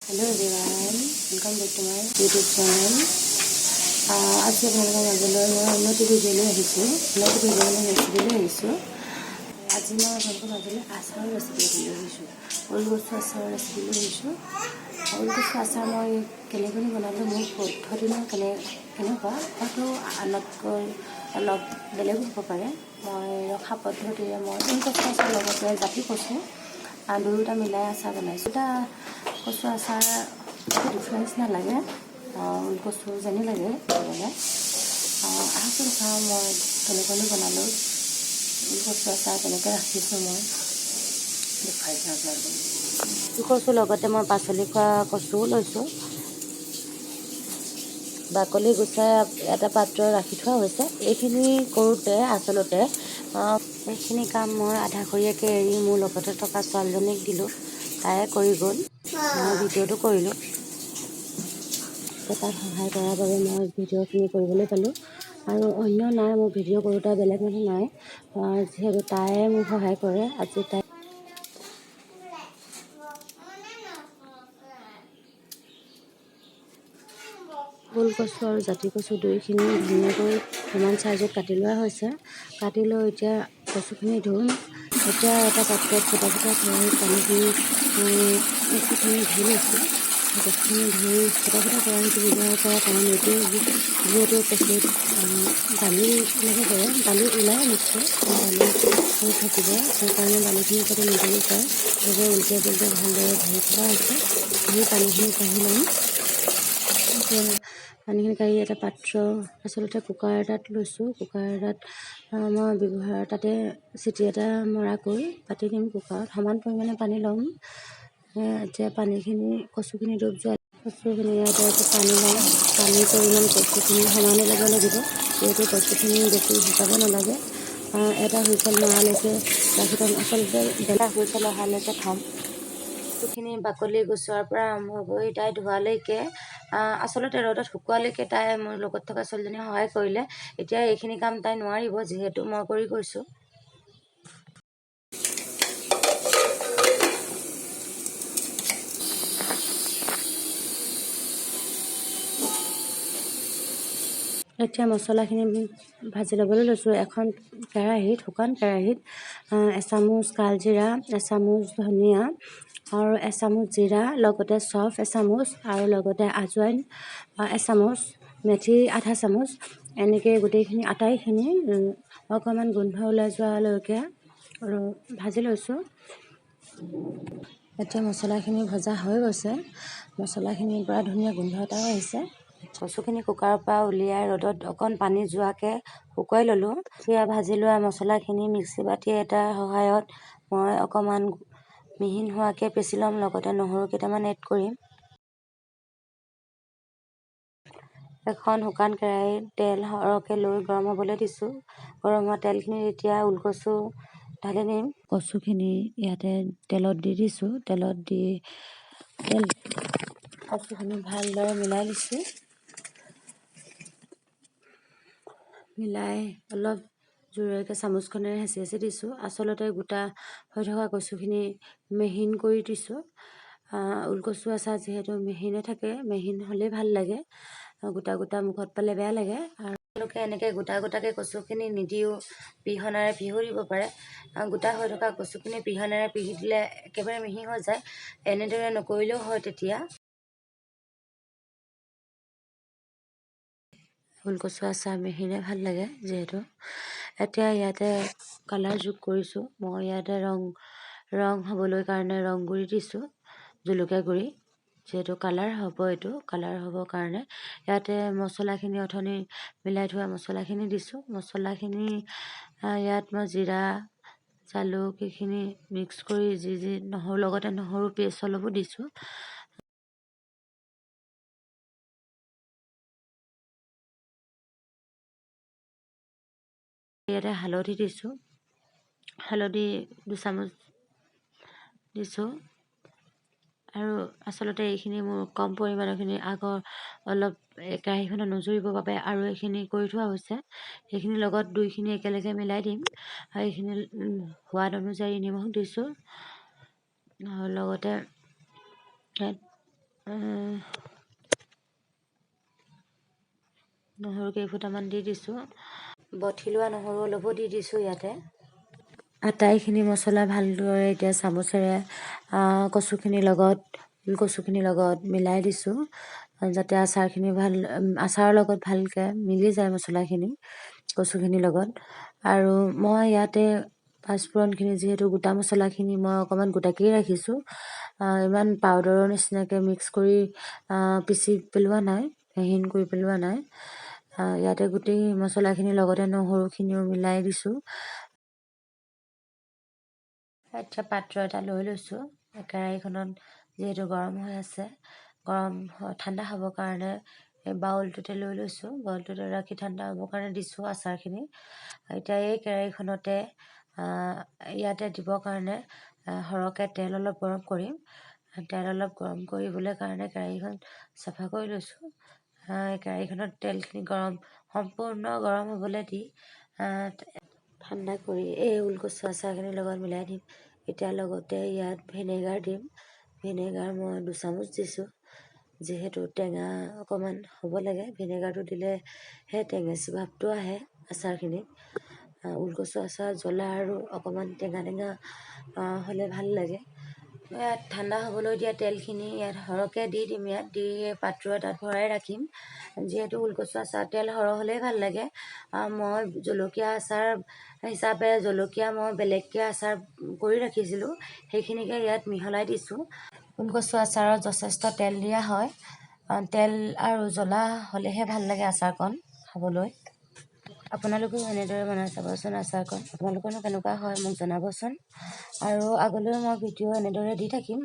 Hello everyone, welcome back to my YouTube channel. আজি আপোনালোকৰ মাজলৈ মই উন্নতি ভিডিঅ' লৈ আহিছোঁ। উন্নতি ভিডিঅ' মানে ৰেচিপি লৈ আহিছোঁ। আজি মই আপোনালোকৰ মাজলৈ আচাৰৰ ৰেচিপি লৈ আহিছোঁ। ওলকচু আচাৰৰ ৰেচিপি লৈ আহিছোঁ। ওলকচু আচাৰ মই কেনেকৈ বনালোঁ মোৰ পদ্ধতিনো কেনেকুৱা হয়তো আনতকৈ অলপ বেলেগ হ'ব পাৰে। মই ৰখা পদ্ধতিৰে মই ওলকচু আচাৰৰ লগতে জাতি কচু দুয়োটা মিলাই আচাৰ বনাইছোঁ। এটা কচু আচাৰ একো ডিফাৰেঞ্চ নালাগে, ওলকচু যেনে লাগে খাবলৈ। আহকচোন চাওঁ মই কেনেকৈ বনালোঁ। ওলকচু আচাৰ কেনেকৈ ৰাখিছোঁ মই দেখুৱাইছোঁ আপোনালোকক। ওলকচুৰ লগতে মই পাচলি খোৱা কচুও লৈছোঁ। বাকলি গুচাই এটা পাত্ৰ ৰাখি থোৱা হৈছে। এইখিনি কৰোঁতে আচলতে এইখিনি কাম মই আধাখৰীয়াকৈ এৰি মোৰ লগতে থকা ছোৱালীজনীক দিলোঁ। তাই কৰি গ'ল, মই ভিডিঅ'টো কৰিলোঁ। তাত সহায় কৰাৰ বাবে মই ভিডিঅ'খিনি কৰিবলৈ পালোঁ। আৰু অন্য নাই, মোৰ ভিডিঅ' কৰোঁতে বেলেগ মানুহ নাই, যিহেতু তাই মোক সহায় কৰে। আজি তাই ওলকচু আৰু জাতি কচু দুইখিনি ধুনীয়াকৈ সমান চাইজত কাটি লোৱা হৈছে। কাটি লৈ এতিয়া কচুখিনি ধুম। এতিয়া এটা পাত্ৰত ফুটা কেৰাহীত পানীখিনি কচুখিনি ধুই লৈছোঁ। কচুখিনি ধুই ফুটা কেৰাহীটো ব্যৱহাৰ কৰা কাৰণ এইটো যিহেতু কচুত বালি ল'ব পাৰে, বালি ওলাই নিশ্চয় বালি থাকিব, সেইকাৰণে বালিখিনি যাতে নিদিব পাৰে সেইবাবে উল্টিয়াই পুল্টিয়াই ভালদৰে ধুই থোৱা হৈছে। ধুই পানীখিনি কাঢ়ি ল'ম। পানীখিনি কাঢ়ি এটা পাত্ৰ, আচলতে কুকাৰ এটাত লৈছোঁ। কুকাৰ এটাত মই তাতে চিটি এটা মৰাকৈ পাতি দিম। কুকাৰত সমান পৰিমাণে পানী ল'ম। এতিয়া পানীখিনি কচুখিনি ডুব যোৱা কচুখিনি ইয়াতে পানী ল'ম। পানীৰ পৰিমাণ কচুখিনি সমানে ল'ব লাগিব, যিহেতু কচুখিনি বেছি শুকাব নালাগে। এটা হুইচেল মৰালৈকে ৰাখি থ'ম। আচলতে বেলা হুইচেল অহালৈকে থ'ম। কচুখিনি বাকলি গুচোৱাৰ পৰা আৰম্ভ কৰি তাই ধোৱালৈকে, আচলতে ৰ'দত শুকোৱালৈকে তাই মোৰ লগত থকা ছোৱালীজনীয়ে সহায় কৰিলে। এতিয়া এইখিনি কাম তাই নোৱাৰিব, যিহেতু মই কৰি গৈছোঁ। এতিয়া মছলাখিনি ভাজি ল'বলৈ লৈছোঁ। এখন কেৰাহীত, শুকান কেৰাহীত এচামুচ কালজিৰা, এচামুচ ধনিয়া আৰু এচামুচ জিৰা, লগতে চফ এচামুচ আৰু লগতে আজৱাইন এচামুচ, মেথি আধা চামুচ, এনেকৈ গোটেইখিনি আটাইখিনি অকণমান গোন্ধ ওলাই যোৱালৈকে ভাজি লৈছোঁ। এতিয়া মছলাখিনি ভজা হৈ গৈছে। মছলাখিনিৰ পৰা ধুনীয়া গোন্ধ এটাও আহিছে। কচুখিনি কুকাৰৰ পৰা উলিয়াই ৰ'দত অকণ পানী যোৱাকৈ শুকুৱাই ল'লোঁ। এতিয়া ভাজি লোৱা মছলাখিনি মিক্সি বাতি এটাৰ সহায়ত মই অকণমান মিহিন হোৱাকৈ পিচি ল'ম। লগতে নহৰু কেইটামান এড কৰিম। এখন শুকান কেৰাহীত তেল সৰহকৈ লৈ গৰম হ'বলৈ দিছোঁ। গৰম হোৱা তেলখিনিত এতিয়া ওলকচু ঢালি দিম। কচুখিনি ইয়াতে তেলত দি দিছোঁ। তেলত দি কচুখিনি ভালদৰে মিলাই দিছোঁ। মিলাই অলপ জোৰেকৈ চামুচখনেৰে হেঁচি হেঁচি দিছোঁ। আচলতে গোটা হৈ থকা কচুখিনি মেহিন কৰি দিছোঁ। ওলকচু আচাৰ যিহেতু মেহিনে থাকে, মেহিন হ'লেই ভাল লাগে, গোটা গোটা মুখত পালে বেয়া লাগে। আৰু তেওঁলোকে এনেকৈ গোটা গোটাকৈ কচুখিনি নিদিও পিহনাৰে পিহু দিব পাৰে। গোটা হৈ থকা কচুখিনি পিহনাৰে পিহি দিলে একেবাৰে মিহি হৈ যায়। এনেদৰে নকৰিলেও হয়। তেতিয়া ওলকচু আচাৰ মেহিনে ভাল লাগে যিহেতু। এতিয়া ইয়াতে কালাৰ যোগ কৰিছোঁ। মই ইয়াতে ৰং হ'বলৈ কাৰণে ৰং গুড়ি দিছোঁ, জলকীয়া গুড়ি, যিহেতু কালাৰ হ'ব, এইটো কালাৰ হ'বৰ কাৰণে। ইয়াতে মছলাখিনি অথনি মিলাই থোৱা মছলাখিনি দিছোঁ। মছলাখিনি ইয়াত মই জিৰা, জালুক এইখিনি মিক্স কৰি যি নহৰু, লগতে নহৰু পেষ্ট অলপো দিছোঁ। ইয়াতে হালধি দিছোঁ, হালধি 2 চামুচ দিছোঁ। আৰু আচলতে এইখিনি মোৰ কম পৰিমাণৰখিনি আগৰ অলপ কেৰাহীখনত নজুৰিবৰ বাবে আৰু এইখিনি কৰি থোৱা হৈছে। সেইখিনিৰ লগত দুইখিনি একেলগে মিলাই দিম। আৰু এইখিনি সোৱাদ অনুযায়ী নিমখ দিছোঁ। লগতে নহৰু কেইফুটামান দি দিছোঁ। বঠি লোৱা নহৰু অলপো দি দিছোঁ ইয়াতে। আটাইখিনি মছলা ভালদৰে এতিয়া চামুচেৰে কচুখিনিৰ লগত কচুখিনিৰ লগত মিলাই দিছোঁ, যাতে আচাৰৰ লগত ভালকৈ মিলি যায় মছলাখিনি কচুখিনিৰ লগত। আৰু মই ইয়াতে পাঁচফোৰণখিনি যিহেতু গোটা মছলাখিনি মই অকণমান গোটাকেই ৰাখিছোঁ, ইমান পাউদাৰৰ নিচিনাকৈ মিক্স কৰি পিচি পেলোৱা নাই, মিহিন কৰি পেলোৱা নাই। ইয়াতে গোটেই মছলাখিনিৰ লগতে নহৰুখিনিও মিলাই দিছোঁ। এতিয়া পাত্ৰ এটা লৈ লৈছোঁ। কেৰাহীখনত যিহেতু গৰম হৈ আছে, ঠাণ্ডা হ'বৰ কাৰণে এই বাউলটোতে লৈ লৈছোঁ। বাউলটোতে ৰাখি ঠাণ্ডা হ'বৰ কাৰণে দিছোঁ আচাৰখিনি। এতিয়া এই কেৰাহীখনতে ইয়াতে দিবৰ কাৰণে সৰহকৈ তেল অলপ গৰম কৰিম। তেল অলপ গৰম কৰিবলৈ কাৰণে কেৰাহীখন চাফা কৰি লৈছোঁ। কেৰাহীখনত তেলখিনি সম্পূৰ্ণ গৰম হ'বলৈ দি ঠাণ্ডা কৰি এই ওলকচু আচাৰখিনিৰ লগত মিলাই দিম। এতিয়া লগতে ইয়াত ভিনেগাৰ দিম। ভিনেগাৰ মই 2 চামুচ দিছোঁ। যিহেতু টেঙা অকণমান হ'ব লাগে, ভিনেগাৰটো দিলেহে টেঙেচি ভাৱটো আহে আচাৰখিনিত। ওলকচু আচাৰ জ্বলা আৰু অকণমান টেঙা হ'লে ভাল লাগে। ইয়াত ঠাণ্ডা হ'বলৈ দিয়া তেলখিনি ইয়াত সৰহকৈ দি দিম। ইয়াত দি পাত্ৰ এটাত ভৰাই ৰাখিম। যিহেতু ওলকচু আচাৰ তেল সৰহ হ'লেই ভাল লাগে। মই জলকীয়া আচাৰ হিচাপে জলকীয়া মই বেলেগকৈ আচাৰ কৰি ৰাখিছিলোঁ, সেইখিনিকে ইয়াত মিহলাই দিছোঁ। ওলকচু আচাৰত যথেষ্ট তেল দিয়া হয়। তেল আৰু জ্বলা হ'লেহে ভাল লাগে আচাৰকণ খাবলৈ। আপোনালোকেও এনেদৰে বনাই চাবচোন আচাৰকণ। আপোনালোকৰনো কেনেকুৱা হয় মোক জনাবচোন। আৰু আগলৈও মই ভিডিঅ' এনেদৰে দি থাকিম।